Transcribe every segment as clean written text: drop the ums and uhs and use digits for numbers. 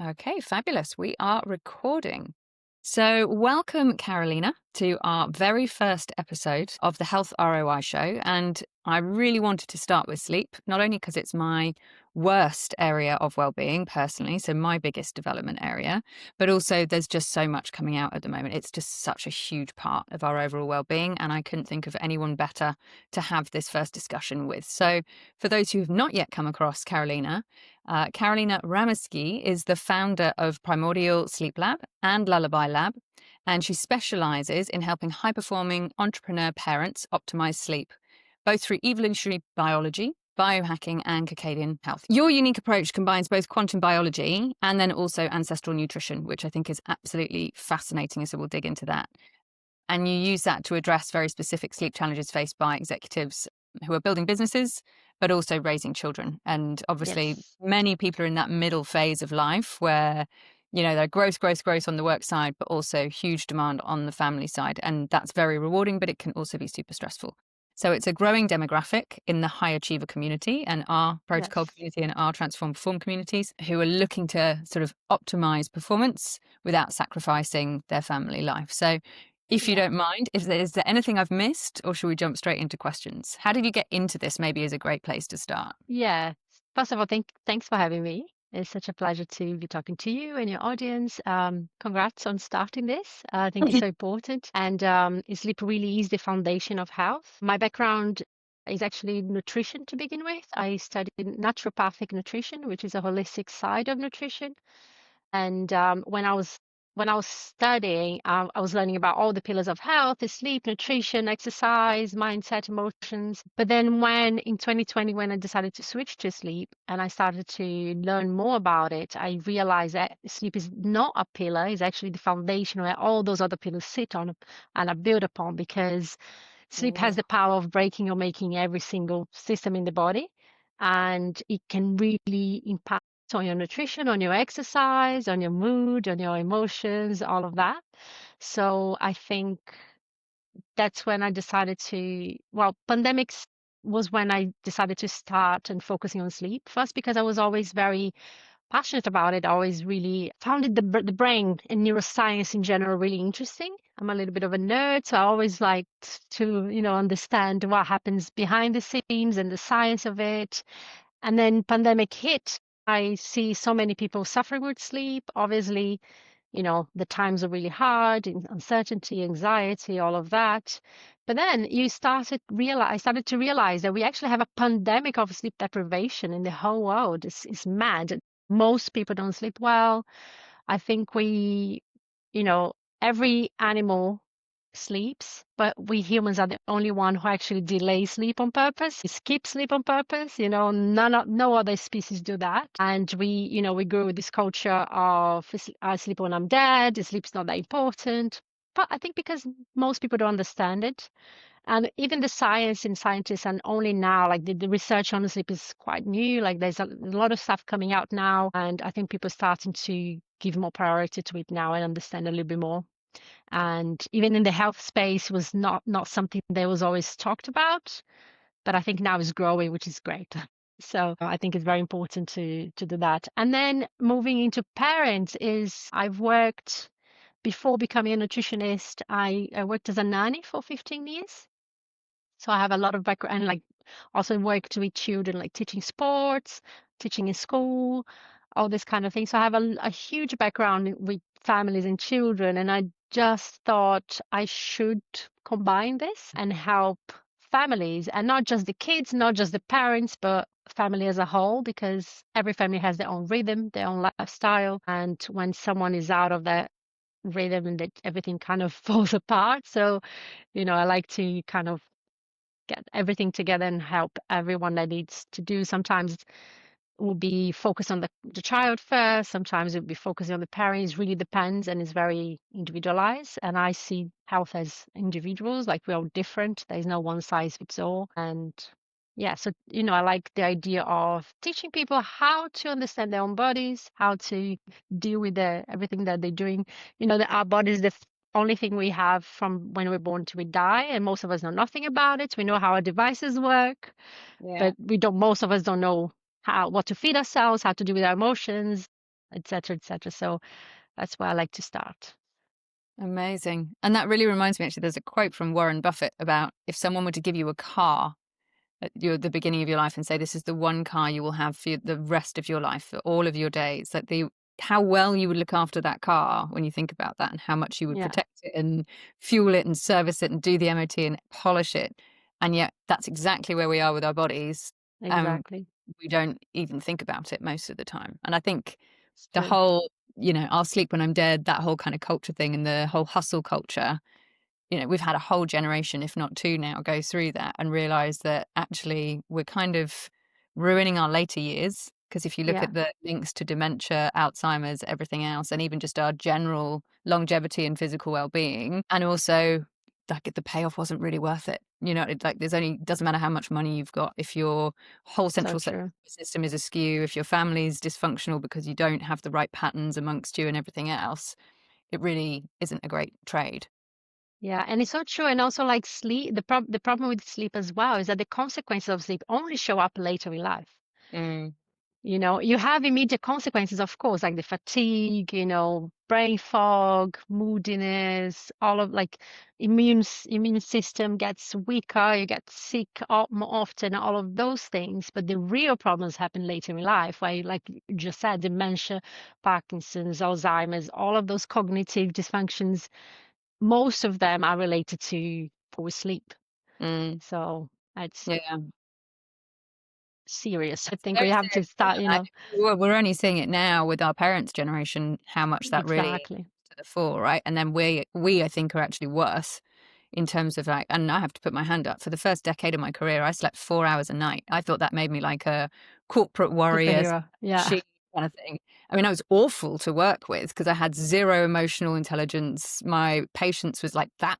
Okay, fabulous. We are recording. So, welcome, Carolina, to our very first episode of the Health ROI show. And I really wanted to start with sleep, not only because it's my worst area of well-being personally, so my biggest development area, but also there's just so much coming out at the moment. It's just such a huge part of our overall well-being, and I couldn't think of anyone better to have this first discussion with. So, for those who have not yet come across Carolina Ramuski is the founder of Primordial Sleep Lab and LullabyLab, and she specialises in helping high-performing entrepreneur parents optimise sleep, both through evolutionary biology, biohacking, and circadian health. Your unique approach combines both quantum biology and then also ancestral nutrition, which I think is absolutely fascinating, so we'll dig into that. And you use that to address very specific sleep challenges faced by executives who are building businesses, but also raising children. And obviously, Yes. many people are in that middle phase of life where, they're growth on the work side, but also huge demand on the family side. And that's very rewarding, but it can also be super stressful. So it's a growing demographic in the high achiever community and our protocol Yes. community and our transform perform communities who are looking to sort of optimize performance without sacrificing their family life. So if you Yeah. don't mind, is there anything I've missed, or should we jump straight into questions? How did you get into this? Maybe is a great place to start. Yeah. First of all, thanks for having me. It's such a pleasure to be talking to you and your audience. Congrats on starting this. I think it's so important. And sleep really is the foundation of health. My background is actually nutrition to begin with. I studied naturopathic nutrition, which is a holistic side of nutrition. And when I was studying, I was learning about all the pillars of health, the sleep, nutrition, exercise, mindset, emotions. But then when in 2020, when I decided to switch to sleep and I started to learn more about it, I realized that sleep is not a pillar, it's actually the foundation where all those other pillars sit on and are built upon, because sleep has Oh, the power of breaking or making every single system in the body. And it can really impact on your nutrition, on your exercise, on your mood, on your emotions, all of that. So I think that's when I decided pandemics was when I decided to start and focusing on sleep. First, because I was always very passionate about it. I always really found the brain and neuroscience in general really interesting. I'm a little bit of a nerd, so I always liked to, understand what happens behind the scenes and the science of it. And then pandemic hit. I see so many people suffering with sleep. Obviously, the times are really hard, uncertainty, anxiety, all of that. But then I started to realize that we actually have a pandemic of sleep deprivation in the whole world. It's mad. Most people don't sleep well. I think every animal sleeps, but we humans are the only one who actually delay sleep on purpose. We skip sleep on purpose. No other species do that. And we grew with this culture of I sleep when I'm dead. Sleep's not that important. But I think because most people don't understand it, and even the science and scientists, and only now, like the research on sleep is quite new. Like there's a lot of stuff coming out now, and I think people are starting to give more priority to it now and understand a little bit more. And even in the health space was not something that was always talked about, but I think now is growing, which is great. So I think it's very important to do that. And then moving into parents is I've worked before becoming a nutritionist. I worked as a nanny for 15 years. So I have a lot of background, and like also worked with children, like teaching sports, teaching in school, all this kind of thing. So I have a huge background with families and children, and I just thought I should combine this and help families, and not just the kids, not just the parents, but family as a whole, because every family has their own rhythm, their own lifestyle. And when someone is out of that rhythm, and that everything kind of falls apart. So, I like to kind of get everything together and help everyone that needs to do. Sometimes will be focused on the child first. Sometimes it will be focusing on the parents. Really depends, and is very individualized. And I see health as individuals, like we're all different. There's no one size fits all. And yeah, so I like the idea of teaching people how to understand their own bodies, how to deal with everything that they're doing. That our body is the only thing we have from when we're born to we die, and most of us know nothing about it. We know how our devices work, yeah. but most of us don't know what to feed ourselves, how to deal with our emotions. etc., etc. So that's where I like to start. Amazing. And that really reminds me, actually, there's a quote from Warren Buffett about if someone were to give you a car at the beginning of your life and say, this is the one car you will have for the rest of your life, for all of your days, that how well you would look after that car when you think about that and how much you would Yeah, protect it and fuel it and service it and do the MOT and polish it. And yet that's exactly where we are with our bodies. Um, exactly. we don't even think about it most of the time. And I think It's the true. whole, I'll sleep when I'm dead, that whole kind of culture thing and the whole hustle culture, we've had a whole generation, if not two now, go through that and realize that actually we're kind of ruining our later years. Because if you look Yeah, at the links to dementia, Alzheimer's, everything else, and even just our general longevity and physical well-being, and also like the payoff wasn't really worth it. Like doesn't matter how much money you've got if your whole so central true. system is askew, if your family's dysfunctional because you don't have the right patterns amongst you and everything else, it really isn't a great trade. Yeah, and it's so true. And also, like sleep, the problem with sleep as well is that the consequences of sleep only show up later in life. Mm, You have immediate consequences, of course, like the fatigue, brain fog, moodiness, all of like immune system gets weaker, you get sick more often, all of those things. But the real problems happen later in life, where, like you just said, dementia, Parkinson's, Alzheimer's, all of those cognitive dysfunctions, most of them are related to poor sleep. mm. So it's Yeah, serious. I it's think we very have to serious. start, And I think we're only seeing it now with our parents' generation, how much that really exactly. to the fore, right? And then we I think are actually worse in terms of like, and I have to put my hand up. For the first decade of my career, I slept 4 hours a night. I thought that made me like a corporate warrior Superhero. Yeah. machine kind of thing. I mean, I was awful to work with because I had zero emotional intelligence. My patience was like that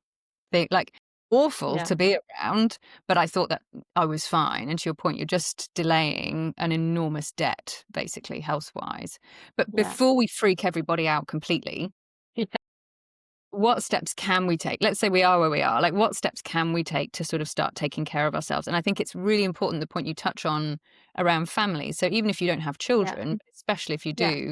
thing, like awful Yeah. to be around, but I thought that I was fine. And to your point, you're just delaying an enormous debt, basically, health-wise. But Yeah. before we freak everybody out completely, what steps can we take? Let's say we are where we are. Like, what steps can we take to sort of start taking care of ourselves? And I think it's really important, the point you touch on around families. So even if you don't have Yeah. children, especially if you Yeah. do,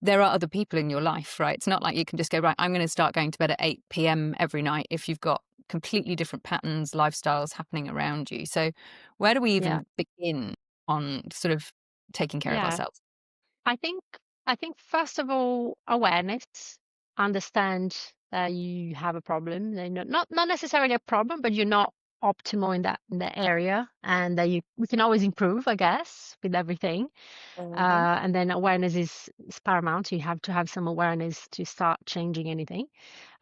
there are other people in your life, right? It's not like you can just go, right, I'm going to start going to bed at 8 p.m. every night if you've got completely different patterns, lifestyles happening around you. So where do we Yeah. even begin on sort of taking care of Yeah. ourselves? I think I think first of all, awareness, understand that you have a problem. Not necessarily a problem, but you're not optimal in that area, and that you we can always improve, I guess, with everything. Mhm. And then awareness is paramount. You have to have some awareness to start changing anything.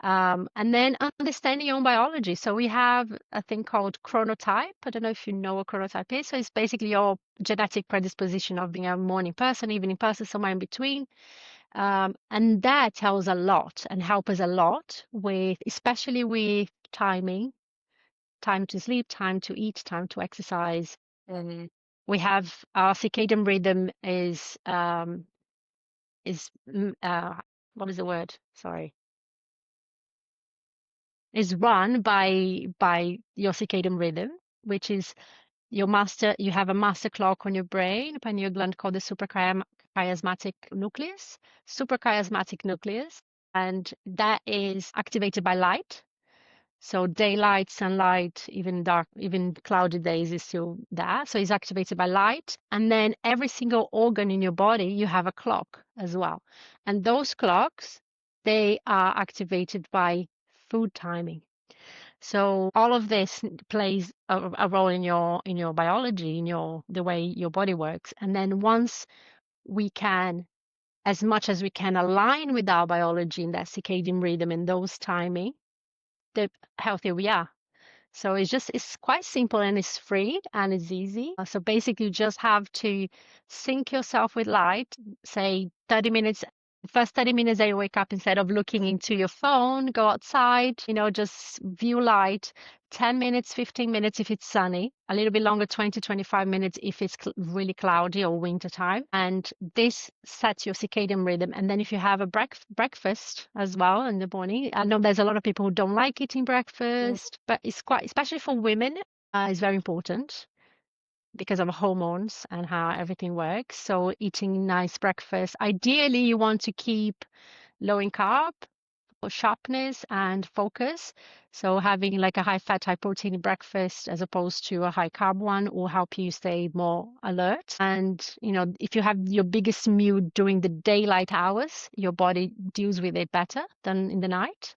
And then understanding your own biology. So we have a thing called chronotype. I don't know if you know what chronotype is. So it's basically your genetic predisposition of being a morning person, evening person, somewhere in between. And that tells a lot and helps us a lot with, especially with timing, time to sleep, time to eat, time to exercise. Mhm. We have our circadian rhythm is what is the word? Sorry, is run by your circadian rhythm, which is your master. You have a master clock on your brain, pineal gland called the suprachiasmatic nucleus, suprachiasmatic nucleus, and that is activated by light. So daylight, sunlight, even dark, even cloudy days is still there. So it's activated by light. And then every single organ in your body, you have a clock as well. And those clocks, they are activated by food timing. So all of this plays a role in your biology, in your the way your body works. And then once we can, as much as we can align with our biology in that circadian rhythm and those timing, the healthier we are. So it's quite simple and it's free and it's easy. So basically you just have to sync yourself with light, say 30 minutes, the first 30 minutes that you wake up, instead of looking into your phone, go outside, just view light, 10 minutes, 15 minutes if it's sunny, a little bit longer, 20, 25 minutes if it's really cloudy or winter time. And this sets your circadian rhythm. And then if you have a breakfast as well in the morning, I know there's a lot of people who don't like eating Mm. breakfast, but it's quite, especially for women, it's very important. because of hormones and how everything works. So eating nice breakfast. Ideally, you want to keep low in carb for sharpness and focus. So having like a high fat, high protein breakfast as opposed to a high carb one will help you stay more alert. And, if you have your biggest meal during the daylight hours, your body deals with it better than in the night.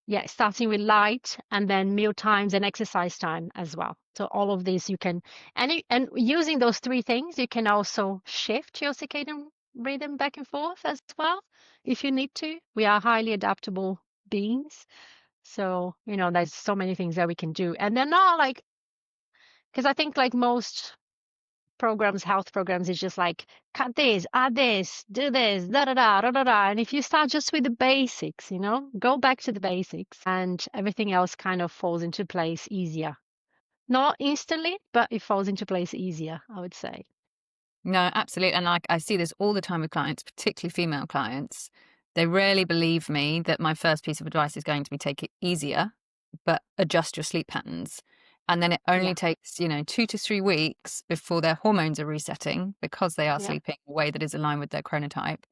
Yeah, starting with light and then meal times and exercise time as well. So all of these you can, and using those three things, you can also shift your circadian rhythm back and forth as well if you need to. We are highly adaptable beings. So, there's so many things that we can do. And they're not like, because I think like most programs, health programs, is just like cut this, add this, do this, da da da da da da. And if you start just with the basics, go back to the basics, and everything else kind of falls into place easier. Not instantly, but it falls into place easier, I would say. No, absolutely. And I see this all the time with clients, particularly female clients. They rarely believe me that my first piece of advice is going to be take it easier, but adjust your sleep patterns. And then it only Yeah, takes, 2 to 3 weeks before their hormones are resetting because they are yeah, sleeping a way that is aligned with their chronotype.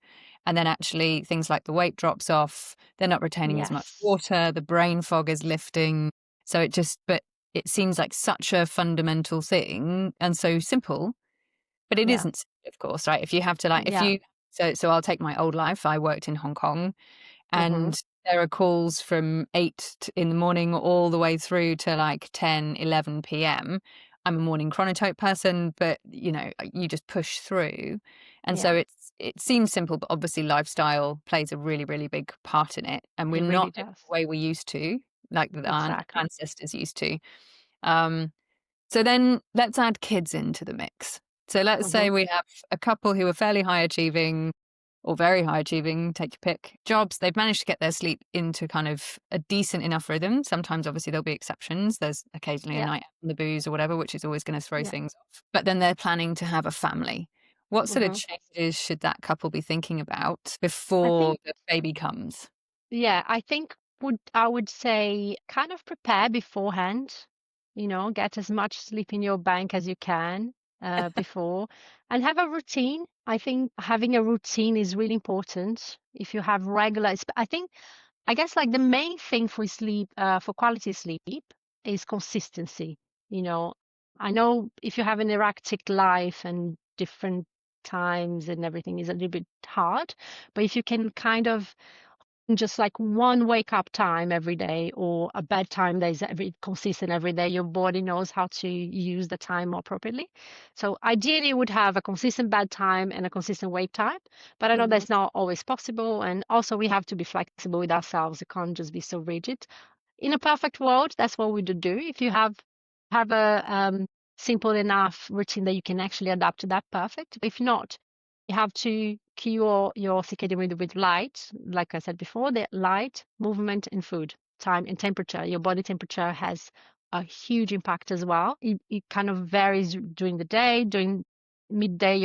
And then actually things like the weight drops off, they're not retaining as much yes, water, the brain fog is lifting. But it seems like such a fundamental thing and so simple, but it yeah, isn't, of course, right? If you have to like, if yeah, you, so I'll take my old life. I worked in Hong Kong, mm-hmm, and there are calls from in the morning all the way through to like 10, 11 p.m. I'm a morning chronotype person, but you just push through. And so yeah, it seems simple, but obviously lifestyle plays a really, really big part in it. And we're it not really doing does. it the way we used to, like our Exactly. ancestors used to. Um, so then let's add kids into the mix. So let's Mm-hmm, say we have a couple who are fairly high achieving or very high achieving, take your pick, jobs. They've managed to get their sleep into kind of a decent enough rhythm. Sometimes, obviously, there'll be exceptions. There's occasionally a yeah, night out on the booze or whatever, which is always going to throw yeah, things off. But then they're planning to have a family. What sort of mm-hmm. changes should that couple be thinking about I before think the baby comes? Yeah, I think I would say kind of prepare beforehand, get as much sleep in your bank as you can before, and have a routine. I think having a routine is really important. If you have I guess like the main thing for sleep, for quality sleep is consistency. You know, I know if you have an erratic life and different times and everything is a little bit hard, but if you can kind of just like one wake up time every day or a bedtime that is every consistent every day, your body knows how to use the time more appropriately. So ideally you would have a consistent bedtime and a consistent wake time, but I know Mhm. that's not always possible, and also we have to be flexible with ourselves. It can't just be so rigid. In a perfect world, that's what we would do. If you have a simple enough routine that you can actually adapt to that, perfect. But if not, you have to cue your circadian rhythm with light. Like I said before, the light, movement, and food, time, and temperature. Your body temperature has a huge impact as well. It kind of varies during the day. During midday,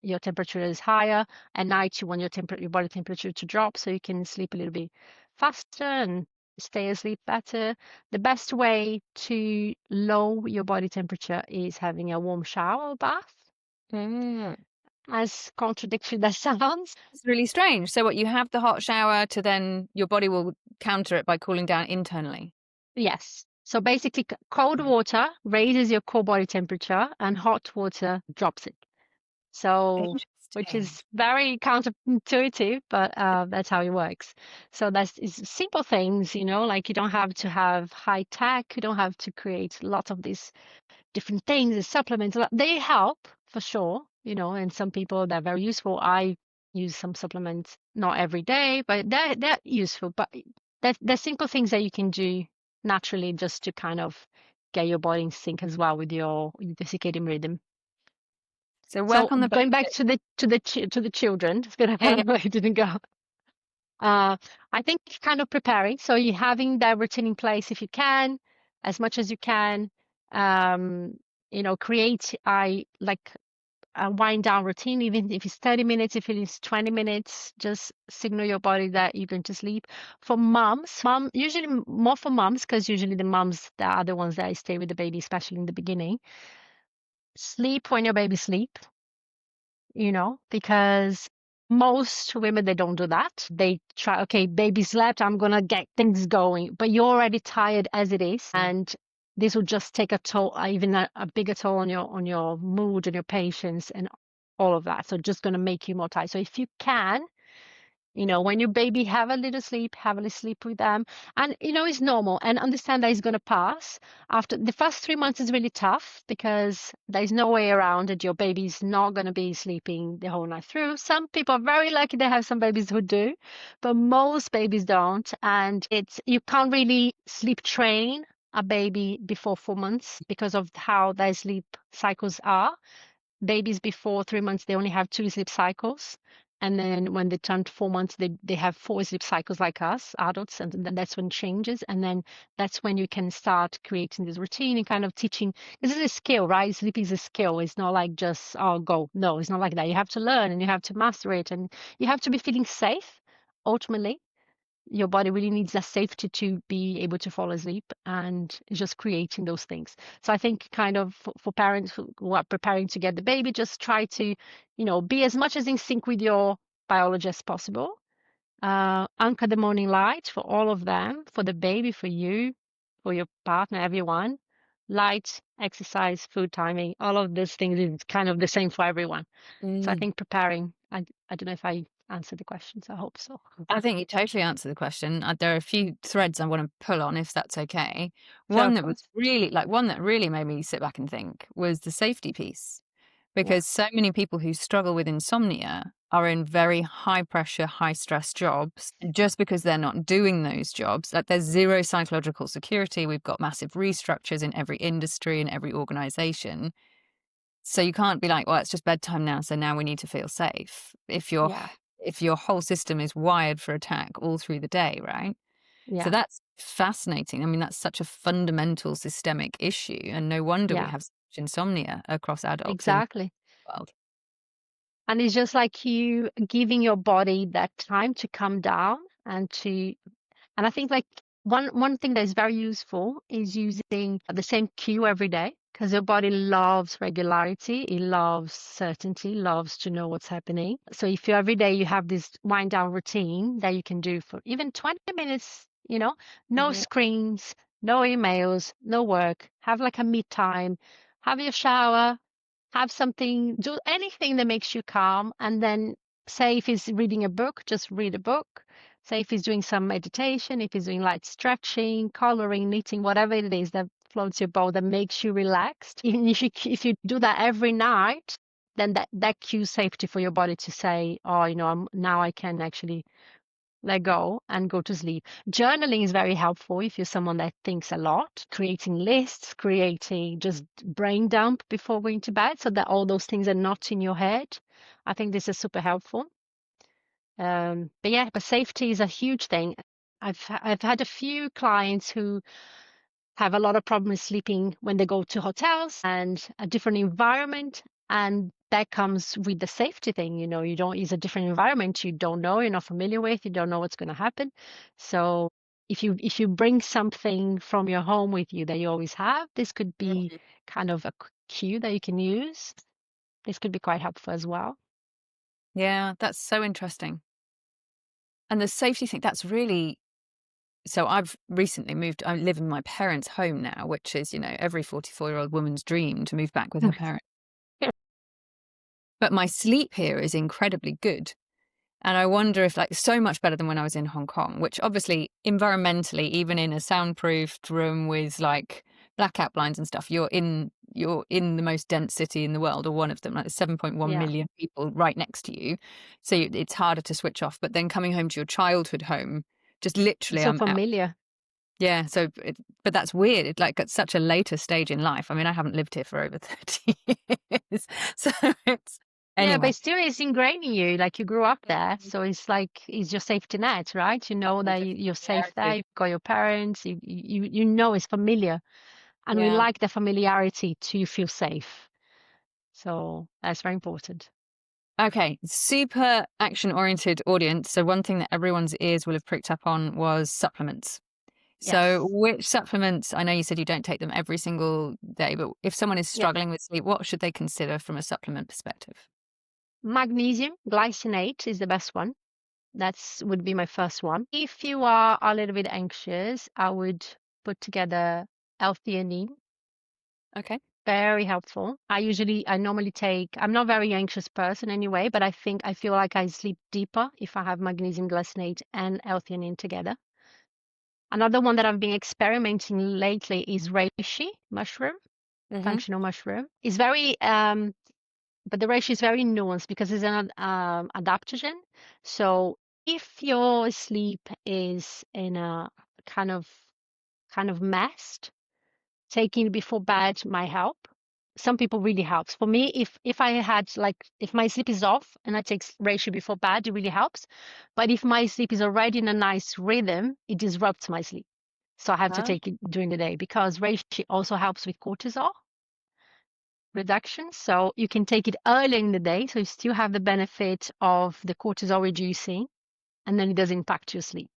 your temperature is higher. At night, you want your body temperature to drop so you can sleep a little bit faster and stay asleep better. The best way to lower your body temperature is having a warm shower or bath, Mm. as contradictory that sounds. It's really strange. So what, you have the hot shower to then your body will counter it by cooling down internally. Yes. So basically, cold Mm. water raises your core body temperature and hot water drops it. So, which Interesting. is very counterintuitive, but that's how it works. So that's it's simple things, like you don't have to have high tech, you don't have to create lots of these different things, the supplements. They help for sure, and some people they're very useful. I use some supplements, not every day, but they're useful. But they're simple things that you can do naturally just to kind of get your body in sync as well with the circadian rhythm. So So work on the going back basics. to the children, it's gonna Yeah, yeah. where I didn't go. I think kind of preparing. So you're having that routine in place if you can, as much as you can. Um, create like a wind down routine, even if it's 30 minutes, if it is 20 minutes, just signal your body that you're going to sleep. For usually more for moms, because usually the moms that are the ones that stay with the baby, especially in the beginning. sleep when your baby sleep, because most women, they don't do that. They try, okay, baby slept, I'm gonna get things going, but you're already tired as it is, and this will just take a toll, even a bigger toll on your mood and your patience and all of that. So just gonna make you more tired. So if you can, when your baby have a little sleep, have a little sleep with them. And, it's normal, and understand that it's going to pass. After the first 3 months is really tough because there's no way around it. Your baby's not going to be sleeping the whole night through. Some people are very lucky, they have some babies who do, but most babies don't. And you can't really sleep train a baby before 4 months because of how their sleep cycles are. Babies before 3 months, they only have 2 sleep cycles. And then when they turn 4 months, they have 4 sleep cycles like us, adults. And then that's when it changes. And then that's when you can start creating this routine and kind of teaching. This is a skill, right? Sleep is a skill. It's not like just, oh, go. No, it's not like that. You have to learn and you have to master it. And you have to be feeling safe, ultimately. Your body really needs that safety to be able to fall asleep, and just creating those things. So I think kind of for parents who are preparing to get the baby, just try to, be as much as in sync with your biology as possible. Anchor the morning light for all of them, for the baby, for you, for your partner, everyone. Light, exercise, food timing, all of these things is kind of the same for everyone. So I Mm. think preparing, I don't know if I answered the questions. I hope so. I think you totally answered the question. There are a few threads I want to pull on, if that's okay. Sure, One of that was course. one that really made me sit back and think was the safety piece, Yeah. because so many people who struggle with insomnia are in very high pressure, high stress jobs. And just because they're not doing those jobs, like there's zero psychological security. We've got massive restructures in every industry and every organization. So you can't be like, well, it's just bedtime now, so now we need to feel safe. Yeah. If your whole system is wired for attack all through the day, right? So Yeah. that's fascinating. I mean, that's such a fundamental systemic issue, and no wonder we Yeah. have so much insomnia across adults in the Exactly. world. And it's just like you giving your body that time to come down and I think like one thing that is very useful is using the same cue every day, because your body loves regularity, it loves certainty, loves to know what's happening. So if you every day you have this wind down routine that you can do for even 20 minutes, no Mhm. screens, no emails, no work, have like a me time, have your shower, have something, do anything that makes you calm. And then say if he's reading a book, just read a book. Say if he's doing some meditation, if he's doing light stretching, coloring, knitting, whatever it is that floats your boat, that makes you relaxed. Even if you do that every night, then that cues safety for your body to say, oh, now I can actually let go and go to sleep. Journaling is very helpful if you're someone that thinks a lot, creating lists, creating just brain dump before going to bed so that all those things are not in your head. I think this is super helpful. But safety is a huge thing. I've had a few clients who have a lot of problems sleeping when they go to hotels and a different environment. And that comes with the safety thing. You don't use a different environment you don't know, you're not familiar with, you don't know what's going to happen. So if you bring something from your home with you that you always have, this could be Mhm. kind of a cue that you can use. This could be quite helpful as well. Yeah, that's so interesting. And the safety thing, that's really so I've recently moved. I live in my parents' home now, which is, every 44-year-old woman's dream to move back with her parents. Yeah. But my sleep here is incredibly good. And I wonder if, like, so much better than when I was in Hong Kong, which obviously environmentally, even in a soundproofed room with like blackout blinds and stuff, you're in the most dense city in the world, or one of them, like there's 7.1 Yeah. million people right next to you. So it's harder to switch off. But then coming home to your childhood home, just It's literally, so I'm out. familiar. Yeah. But that's weird. It's like at such a later stage in life. I mean, I haven't lived here for over 30 years. So it's, Yeah, but anyway. still it's ingrained in you, like you grew up there. So it's like it's your safety net, right? You know that Just you're safe there, familiarity. you've got your parents, you know it's familiar. And we Yeah. like the familiarity to feel safe. So that's very important. Okay, super action oriented audience. So, one thing that everyone's ears will have pricked up on was supplements. So Yes. which supplements, I know you said you don't take them every single day, but if someone is Yeah. struggling with sleep, what should they consider from a supplement perspective? Magnesium glycinate is the best one. That's would be my first one. If you are a little bit anxious, I would put together L-theanine. Okay. Very helpful. I normally take, I'm not a very anxious person anyway, but I feel like I sleep deeper if I have magnesium glycinate and L-theanine together. Another one that I've been experimenting lately is reishi mushroom, Hmm. functional mushroom. It's very, but the reishi is very nuanced because it's an adaptogen. So if your sleep is in a kind of messed, taking it before bed might help. Some people really helps. For me, if I had like if my sleep is off and I take reishi before bed, it really helps. But if my sleep is already in a nice rhythm, it disrupts my sleep. So I have to Ah. take it during the day because reishi also helps with cortisol reduction. So you can take it early in the day, so you still have the benefit of the cortisol reducing, and then it doesn't impact your sleep.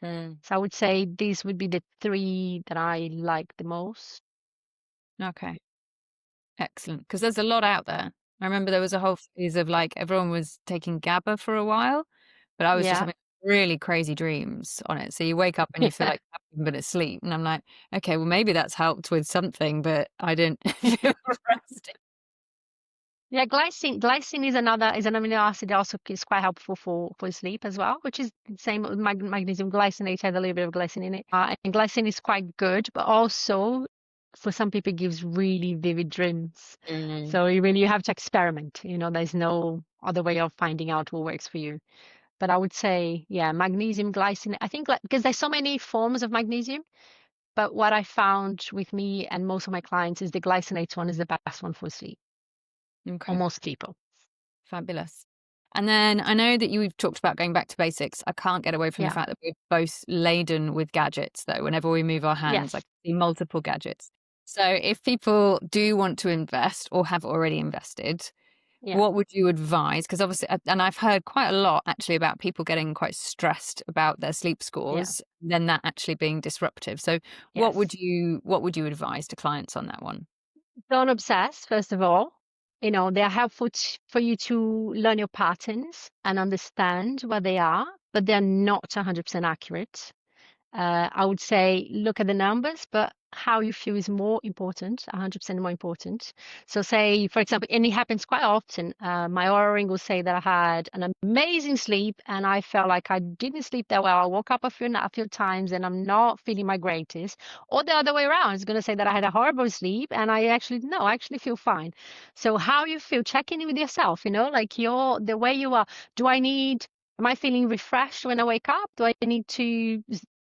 Mm. So I would say these would be the three that I like the most. Okay. Excellent. Because there's a lot out there. I remember there was a whole phase of like everyone was taking GABA for a while, but I was just Yeah. having really crazy dreams on it. So you wake up and you feel like you haven't been asleep. And I'm like, okay, well, maybe that's helped with something, but I didn't feel rested. Yeah, glycine is an amino acid also is quite helpful for sleep as well, which is the same with magnesium glycinate has a little bit of glycine in it. And glycine is quite good, but also for some people it gives really vivid dreams. Mm. So you have to experiment. There's no other way of finding out what works for you. But I would say, yeah, magnesium glycine. I think because there's so many forms of magnesium, but what I found with me and most of my clients is the glycinate one is the best one for sleep, or Okay. most people. Fabulous. And then I know that you've talked about going back to basics. I can't get away from the Yeah. fact that we're both laden with gadgets, though. Whenever we move our hands, I Yes. can see multiple gadgets. So if people do want to invest or have already invested, Yeah. what would you advise? Because obviously, and I've heard quite a lot actually about people getting quite stressed about their sleep Yeah. scores, then that actually being disruptive. So Yes. what would you advise to clients on that one? Don't obsess, first of all. They are helpful for you to learn your patterns and understand where they are, but they're not 100% accurate. I would say look at the numbers, but how you feel is more important, 100% more important. So say, for example, and it happens quite often, my Oura ring will say that I had an amazing sleep and I felt like I didn't sleep that well. I woke up a few times and I'm not feeling my greatest. Or the other way around, it's going to say that I had a horrible sleep and I actually feel fine. So how you feel, check in with yourself, like the way you are. Am I feeling refreshed when I wake up? Do I need to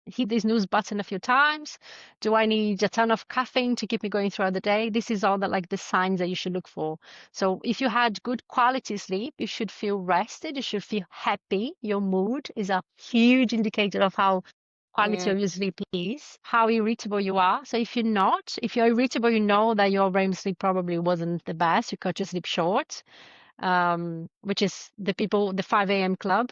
hit the snooze button a few times? Do I need a ton of caffeine to keep me going throughout the day? This is all the signs that you should look for. So if you had good quality sleep, you should feel rested, you should feel happy. Your mood is a huge indicator of how quality Mm. of your sleep is, how irritable you are. So if you're irritable, you know that your REM sleep probably wasn't the best. You cut your sleep short, which is the 5 a.m. club,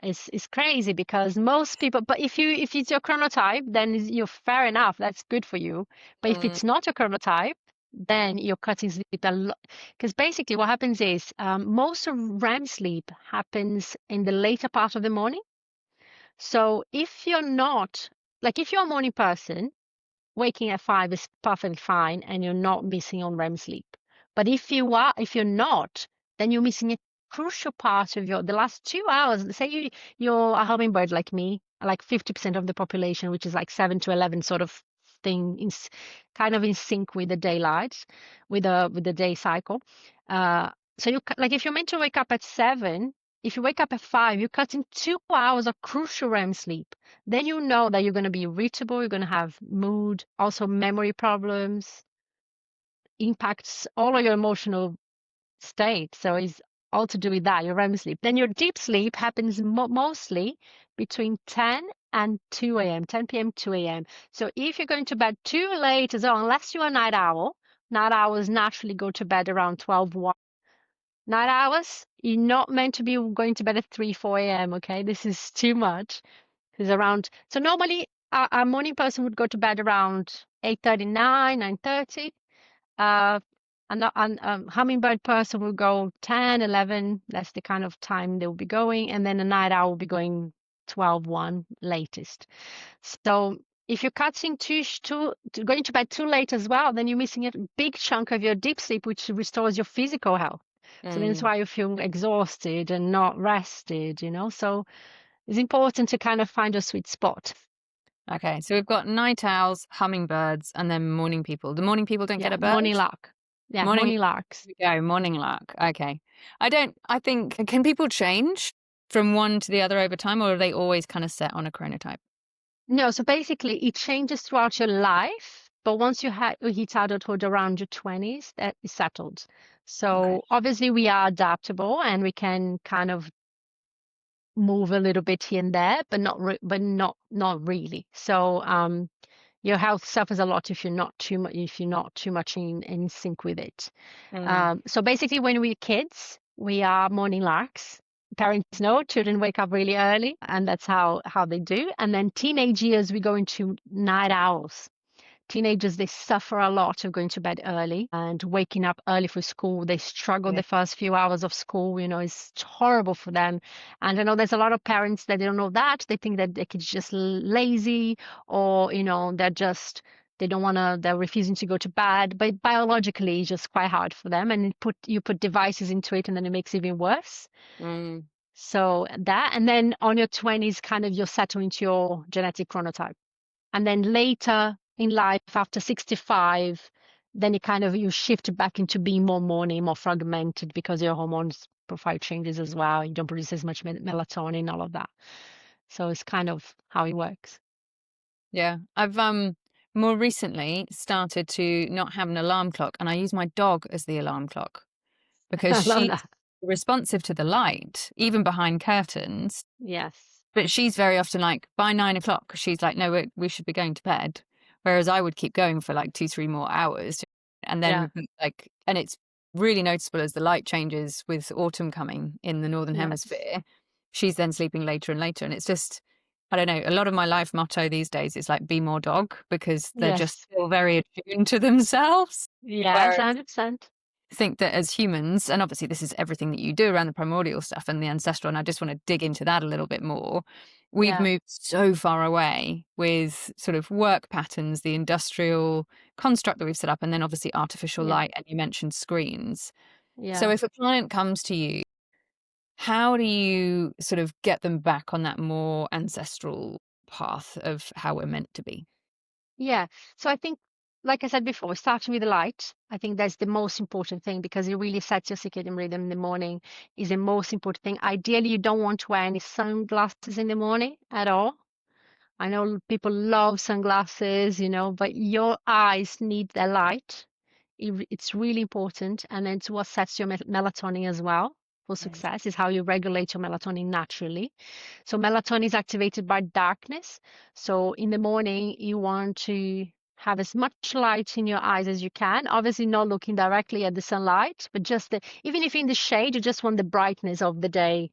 is crazy because most people, but if it's your chronotype, then you're fair enough, that's good for you. But if Mm. it's not your chronotype, then you're cutting sleep a lot. Because basically what happens is most of REM sleep happens in the later part of the morning. So if you're not, like if you're a morning person, waking at 5 is perfectly fine and you're not missing on REM sleep. But if you're not, then you're missing a crucial part of the last 2 hours. Say you're a hummingbird like me, like 50% of the population, which is like 7 to 11 sort of thing, kind of in sync with the daylight, with the day cycle. Uh, so like if you're meant to wake up at 7, if you wake up at 5, you're cutting 2 hours of crucial REM sleep. Then you know that you're going to be irritable, you're going to have mood, also memory problems, impacts all of your emotional state. So it's all to do with that, your REM sleep. Then your deep sleep happens mostly between 10 and 2 a.m., 10 p.m., 2 a.m. So if you're going to bed too late as well, unless you're a night owl, night owls naturally go to bed around 12, 1. Night hours, you're not meant to be going to bed at 3, 4 a.m., okay? This is too much. Is around. So normally a morning person would go to bed around 8:39, 9:30. Uh, and hummingbird person will go 10, 11. That's the kind of time they will be going. And then a night owl will be going 12, 1 latest. So if you're cutting going to bed too late as well, then you're missing a big chunk of your deep sleep, which restores your physical health. So that's Mm. why you feel exhausted and not rested, So it's important to kind of find your sweet spot. Okay, so we've got night owls, hummingbirds, and then morning people. The morning people don't get Yeah, a bird? morning lark. Yeah, Morning, morning larks. we go, morning lark. Okay. I think, can people change from one to the other over time, or are they always kind of set on a chronotype? No, so basically it changes throughout your life, but once you hit adulthood around your 20s, that is settled. Okay. So obviously we are adaptable and we can kind of move a little bit here and there, but not really. So your health suffers a lot if you're not too much in sync with it. Mm. So basically, when we're kids, we are morning larks. Parents know children wake up really early, and that's how they do. And then teenage years, we go into night owls. Teenagers, they suffer a lot of going to bed early and waking up early for school. They struggle Yeah. the first few hours of school, it's horrible for them. And I know there's a lot of parents that they don't know that. They think that they could just lazy or, they don't want to, they're refusing to go to bed. But biologically, it's just quite hard for them. And you put devices into it and then it makes it even worse. Mm. So that, and then on your 20s, kind of you're settled into your genetic chronotype. And then later in life, after 65, then you shift back into being more morning, more fragmented because your hormones profile changes as well. You don't produce as much melatonin, all of that. So it's kind of how it works. Yeah. I've more recently started to not have an alarm clock, and I use my dog as the alarm clock because I love she's that. responsive to the light, even behind curtains. Yes. But she's very often like, by 9 o'clock, she's like, no, we should be going to bed. Whereas I would keep going for like 2, 3 more hours. And Yeah. then like, and it's really noticeable as the light changes with autumn coming in the Northern Yes. Hemisphere. She's then sleeping later and later. And it's just, I don't know, a lot of my life motto these days is like, be more dog, because they're just Yes. still very attuned to themselves. Yes, Whereas 100%. think that as humans, and obviously this is everything that you do around the primordial stuff and the ancestral, and I just want to dig into that a little bit more. We've Yeah. moved so far away with sort of work patterns, the industrial construct that we've set up, and then obviously artificial Yeah. light, and you mentioned screens. So Yeah. if a client comes to you, how do you sort of get them back on that more ancestral path of how we're meant to be? Yeah. So I think, like I said before, starting with the light, I think that's the most important thing because it really sets your circadian rhythm in the morning is the most important thing. Ideally, you don't want to wear any sunglasses in the morning at all. I know people love sunglasses, but your eyes need the light. It's really important. And it's what sets your melatonin as well for Amazing. success, is how you regulate your melatonin naturally. So melatonin is activated by darkness. So in the morning, you want to have as much light in your eyes as you can. Obviously, not looking directly at the sunlight, but just even if in the shade, you just want the brightness of the day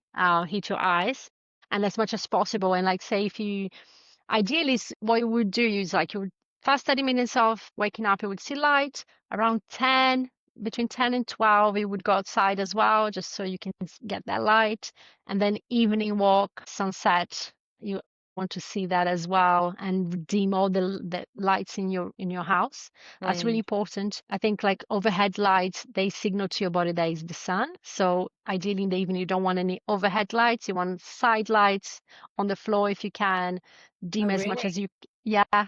hit your eyes, and as much as possible. And like say, if you ideally, what you would do is like you would first 30 minutes of waking up, you would see light around 10, between 10 and 12, you would go outside as well, just so you can get that light. And then evening walk, sunset, you want to see that as well and dim all the lights in your house. That's really Mm, important. I think like overhead lights, they signal to your body that is the sun. So ideally in the evening, you don't want any overhead lights. You want side lights on the floor if you can, dim oh, as much really? as you yeah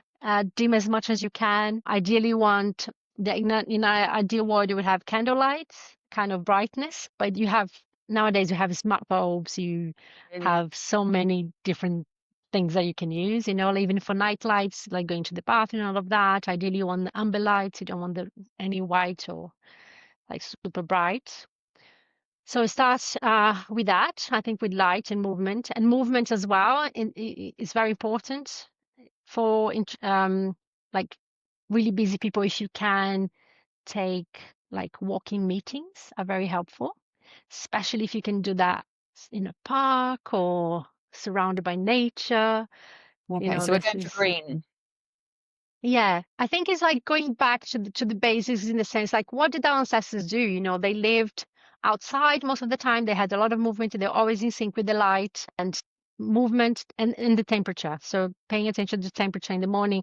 dim as much as you can. Ideally you want in an ideal world you would have candle lights kind of brightness, but you have nowadays you have smart bulbs, you Really? have so many different things that you can use, even for night lights like going to the bathroom and all of that. Ideally you want the amber lights, you don't want any white or like super bright. So it starts with that, I think, with light and movement as well is very important for like really busy people. If you can take like walking meetings are very helpful, especially if you can do that in a park or surrounded by nature. Okay, so we're This going for is, green. yeah, I think it's like going back to the basics in the sense like what did our ancestors do? They lived outside most of the time. They had a lot of movement. They're always in sync with the light and movement and the temperature. So paying attention to the temperature in the morning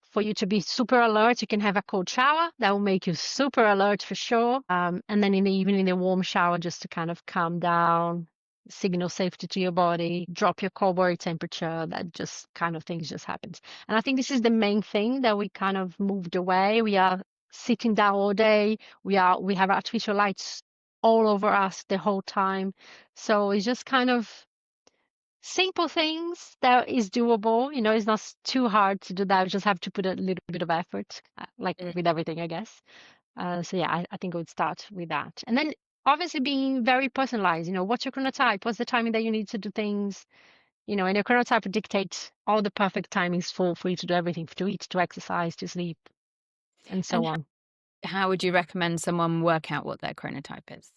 for you to be super alert. You can have a cold shower that will make you super alert for sure. And then in the evening, a warm shower just to kind of calm down, signal safety to your body, drop your core body temperature. That just kind of things just happens. And I think this is the main thing that we kind of moved away. We are sitting down all day. We have artificial lights all over us the whole time. So it's just kind of simple things that is doable. It's not too hard to do that. You just have to put a little bit of effort, like Mm. with everything, I guess. So yeah, I think I would start with that. And then obviously being very personalized, what's your chronotype? What's the timing that you need to do things? And your chronotype dictates all the perfect timings for you to do everything, to eat, to exercise, to sleep, and And so on. how would you recommend someone work out what their chronotype is?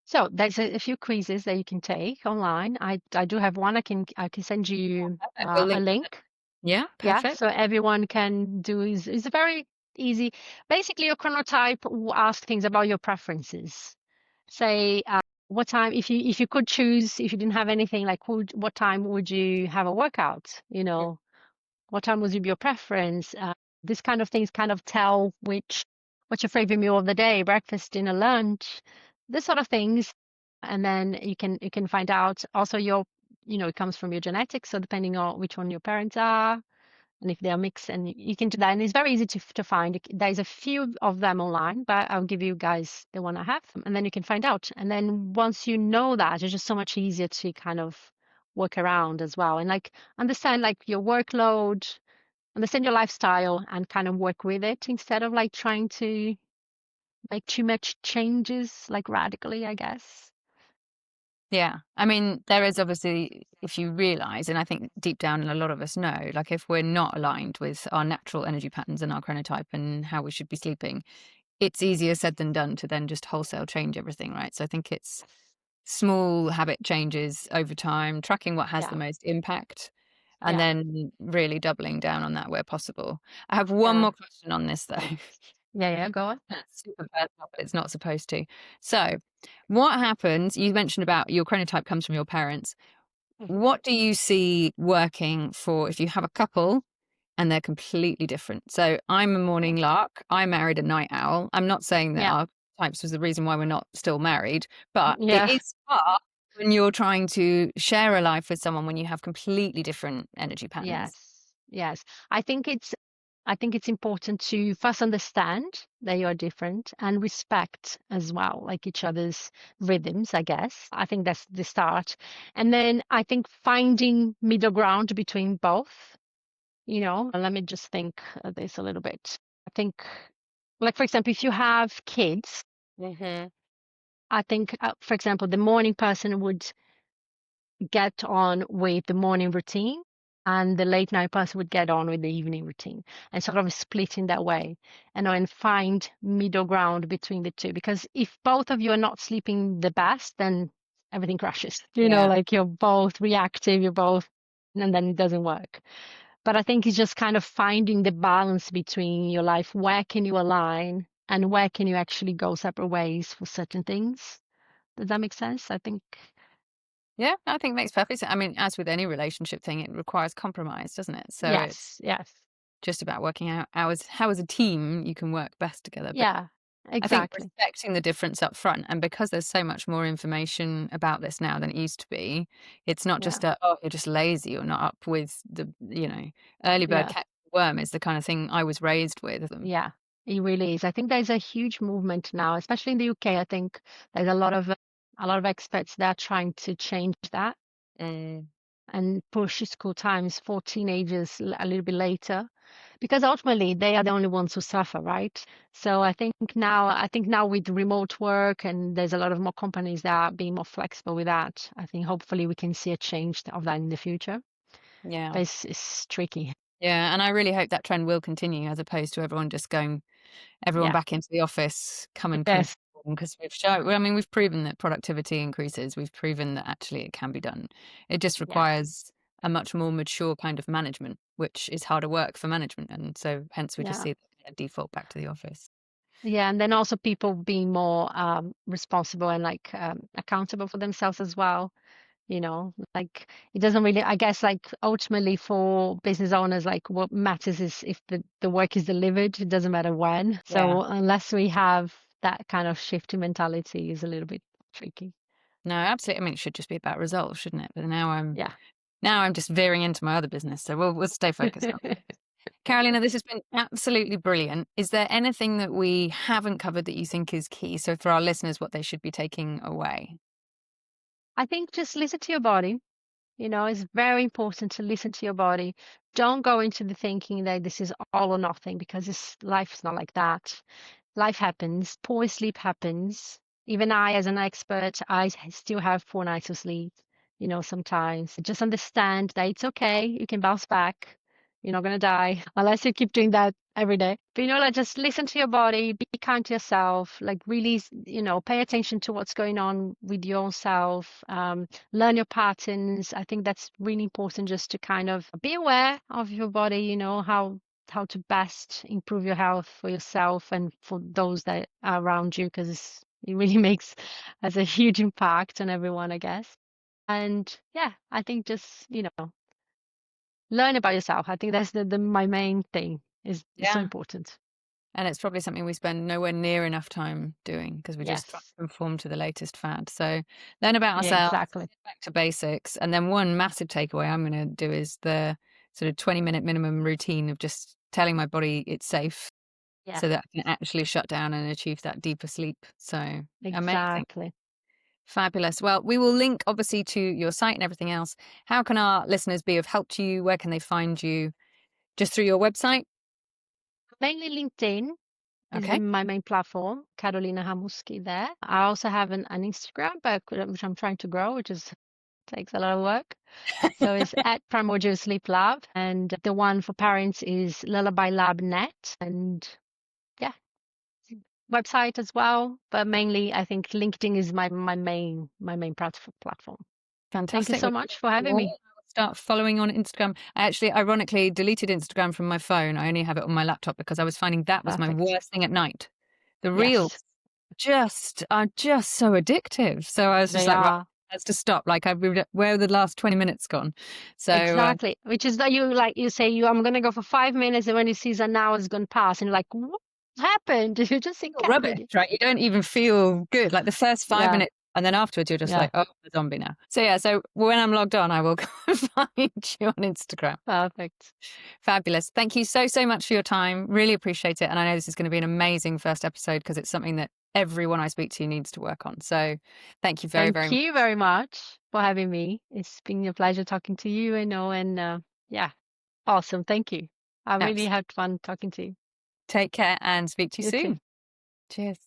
So there's a few quizzes that you can take online. I do have one. I can send you Perfect. We'll a link. link. Yeah, Yeah, perfect. so everyone can do is a very easy. Basically, your chronotype will ask things about your preferences. Say, what time, if you could choose, if you didn't have anything, like what time would you have a workout? What time would be your preference? This kind of things kind of tell what's your favorite meal of the day, breakfast, dinner, lunch, this sort of things. And then you can find out also it comes from your genetics. So depending on which one your parents are, and if they are mixed, and you can do that, and it's very easy to find. There's a few of them online, but I'll give you guys the one I have, and then you can find out. And then once you know that, it's just so much easier to kind of work around as well, and like understand like your workload, understand your lifestyle, and kind of work with it instead of like trying to make too much changes like radically, I guess. Yeah. I mean, there is obviously, if you realize, and I think deep down, and a lot of us know, like if we're not aligned with our natural energy patterns and our chronotype and how we should be sleeping, it's easier said than done to then just wholesale change everything, right? So I think it's small habit changes over time, tracking what has the Yeah, most impact, and yeah, then really doubling down on that where possible. I have one yeah, more question on this though. yeah. Go on. That's super personal, but it's not supposed to. So, what happens? You mentioned about your chronotype comes from your parents. Mhm. What do you see working for if you have a couple and they're completely different? So, I'm a Yeah, morning lark. I married a night owl. I'm not saying that yeah, our types was the reason why we're not still married, but it yeah. is hard when you're trying to share a life with someone when you have completely different energy patterns. Yes, yes. I think it's I think it's important to first understand that you're different and respect as well, like each other's rhythms, I guess. I think that's the start. And then I think finding middle ground between both, let me just think this a little bit. I think, like, for example, if you have kids, Hmm. I think, for example, the morning person would get on with the morning routine and the late night person would get on with the evening routine and sort of split in that way and find middle ground between the two, because if both of you are not sleeping the best, then everything crashes, Yeah. like you're both reactive, you're both, and then it doesn't work. But I think it's just kind of finding the balance between your life. Where can you align and where can you actually go separate ways for certain things? Does that make sense? I think. Yeah, I think it makes perfect sense. I mean, as with any relationship thing, it requires compromise, doesn't it? So it's Yes, yes. just about working out how as a team you can work best together. But Yeah, I think exactly. respecting the difference up front, and because there's so much more information about this now than it used to be, it's not Yeah, just a, oh, you're just lazy, you're not up with the, early bird yeah, catch the worm is the kind of thing I was raised with. yeah. It really is. I think there's a huge movement now, especially in the UK. I think there's a lot of experts that are trying to change that Mm. and push school times for teenagers a little bit later, because ultimately they are the only ones who suffer, right? So I think now with remote work, and there's a lot of more companies that are being more flexible with that. I think hopefully we can see a change of that in the future. Yeah. But it's tricky. Yeah. And I really hope that trend will continue as opposed to everyone just going, everyone Yeah. back into the office, come and Yes. because we've shown, well, I mean, we've proven that productivity increases. We've proven that actually it can be done. It just Yeah. requires a much more mature kind of management, which is harder work for management. And so hence we just Yeah. see a default back to the office. Yeah, and then also people being more responsible and like accountable for themselves as well. Like it doesn't really, I guess, like ultimately for business owners, like what matters is if the work is delivered, it doesn't matter when. Yeah. So unless we have that kind of shift in mentality is a little bit tricky. No, absolutely. I mean, it should just be about results, shouldn't it? But Yeah. now I'm just veering into my other business. So we'll stay focused on. Carolina, this has been absolutely brilliant. Is there anything that we haven't covered that you think is key? So for our listeners, what they should be taking away? I think just listen to your body. It's very important to listen to your body. Don't go into the thinking that this is all or nothing because life is not like that. Life happens, poor sleep happens. Even I, as an expert, still have poor nights of sleep, sometimes. Just understand that it's okay. You can bounce back. You're not going to die unless you keep doing that every day. But, like just listen to your body, be kind to yourself, like really, pay attention to what's going on with your own self, learn your patterns. I think that's really important just to kind of be aware of your body, how to best improve your health for yourself and for those that are around you because it really has a huge impact on everyone, I guess. And yeah, I think just learn about yourself. I think that's my main thing is so Yeah. important. And it's probably something we spend nowhere near enough time doing because we just try to Yes. conform to the latest fad. So learn about Yeah, ourselves, exactly. get back to basics. And then one massive takeaway I'm going to do is the sort of 20-minute minimum routine of just telling my body it's safe Yeah, so that I can actually shut down and achieve that deeper sleep. So amazing. exactly. Fabulous. Well, we will link obviously to your site and everything else. How can our listeners be of help to you? Where can they find you? Just through your website? Mainly LinkedIn is Okay. my main platform, Carolina Ramuski there. I also have an Instagram, but which I'm trying to grow, which is takes a lot of work. So it's at Primordial Sleep Lab, and the one for parents is LullabyLab Net, and yeah, website as well. But mainly, I think LinkedIn is my main platform. Thank you Fantastic. so Well, much for having me. I'll start following on Instagram. I actually, ironically, deleted Instagram from my phone. I only have it on my laptop because I was finding that was my Perfect. worst thing at night. The Yes, reels are just so addictive. So I was just they like, right, are. has to stop. Like, where are the last 20 minutes gone? So, Exactly. Which is that you say I'm gonna go for 5 minutes, and when you see an hour's gone past, and you're like, what happened? You just think feel rubbish, right? You don't even feel good. Like the first five yeah, minutes, and then afterwards, you're just yeah, like, oh, I'm a zombie now. So yeah, so when I'm logged on, I will go and find you on Instagram. perfect. Fabulous. Thank you so, so much for your time. Really appreciate it. And I know this is going to be an amazing first episode because it's something that everyone I speak to needs to work on. So thank you very, very Thank much. you very much for having me. It's been a pleasure talking to you, and yeah, awesome. Thank you. I really Absolutely. had fun talking to you. Take care and speak to you You too. soon. Cheers.